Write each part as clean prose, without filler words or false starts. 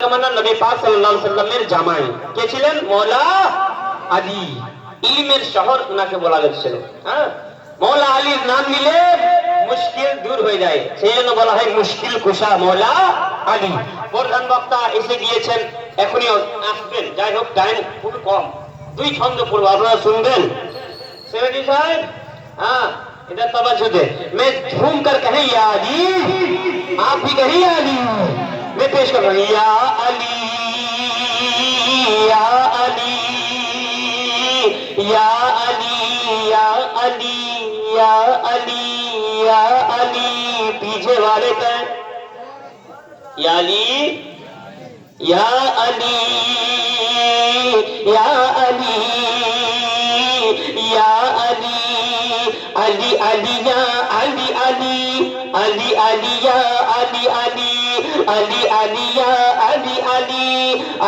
নবী পাক সাল্লাল্লাহু আলাইহি সাল্লামের জামাই কে ছিলেন? মওলা আলী। ইলমের শহর উনাকে বলা হয়েছিল। হ্যাঁ, মওলা আলীর নাম নিলে মুশকিল দূর হয়ে যায়, সেই জন্য বলা হয় মুশকিল কুশা মওলা আলী। প্রধান বক্তা এসে গিয়েছেন, এখনই আসবেন। যাই হোক, টাইম খুব কম, দুই ছন্দ পড়ব, আপনারা শুনবেন। সেক্রেটারি সাহেব, हाँ इधर तवज्जो दे। मैं झूम कर कहे या अली, आप भी कहिए या अली। मैं पेश कर रहा हूँ या अली, या अली, या अली, या अली, या अली, या अली। पीछे वाले कहें या अली, या अली, या अली, या अली, अली अलिया अली अली, अली अलिया अली अली, अली अलिया अली अली,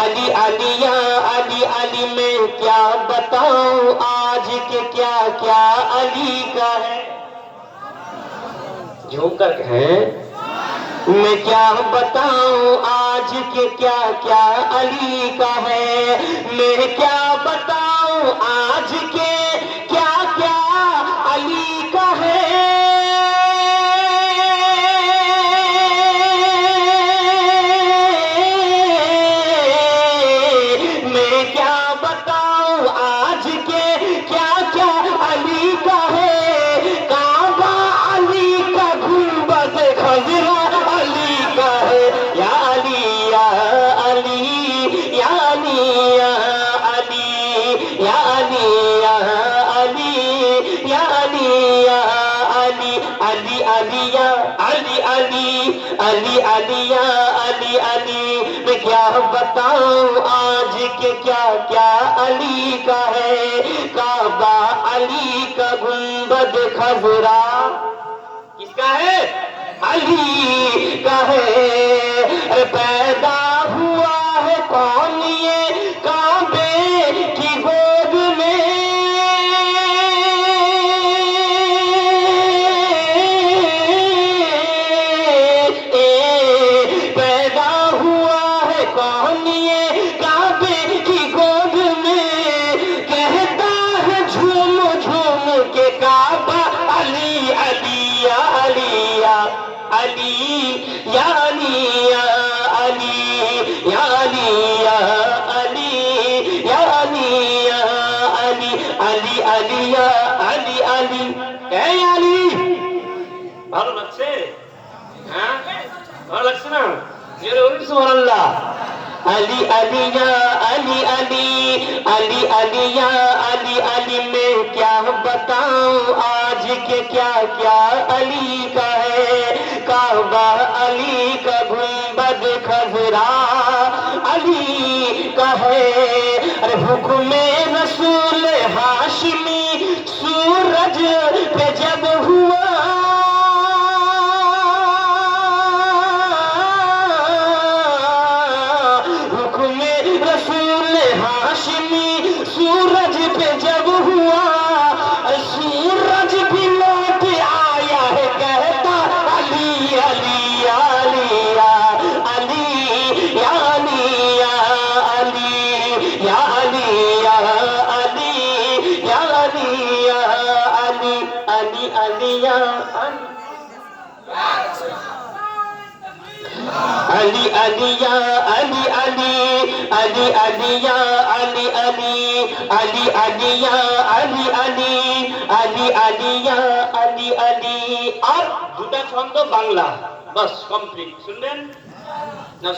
अली अलिया अली अली। मैं क्या बताऊं आज के क्या क्या अली का है। झूम कर कहें मैं क्या बताऊं आज के क्या क्या अली का है। मैं क्या बताऊं आज के क्या क्या अली का है। मैं क्या बताऊं आज के क्या क्या अली का है। काबा अली का गुंबद खजरा अली का है। या अली, या अली, या अली, या अली, या अली, या अली, या अली, या अली, अली अलिया अली अली, अली अलिया अली अली। मैं क्या बताऊं आज के क्या क्या अली का है। काबा अली का गुंबद खजरा किसका है? अली का है। अरे पैदा हुआ है कौन ये काबे की गोद में। पैदा हुआ है कौन ये काबे की गोद में। कहता है झूम झूम के काबा अली अली, या अली, या अली, या अली, या अली, या अली, या अली, या अली, या अली, अली अलिया अली अली। এই আলী, ভালো লাগছে? হ্যাঁ, ভালো লাগছে না? জোরে বলুন সুবহানাল্লাহ। अली अलिया अली अली, अली अलिया अली अली। मैं क्या बताऊं आज के क्या क्या अली का है। काबा अली का गुंबद खजरा अली का है। अरे हुक्मे रसूल हाशिमी सूरज पे जब हुआ। हुक्मे रसूल हाशिमी सूरज पे जब हुआ। सूरज भी लौट आया है कहता अली अली, अली, अली, या अली, या अली, या अली, या अली, या अली, या अली, अली अलिया अली अलिया अली अली, अली अलिया अली अली, अली अलिया अली अली, अली अलिया अली अली। আর দুটা ছন্দ বাংলা, বাস কমপ্লিট। শুনবেন না?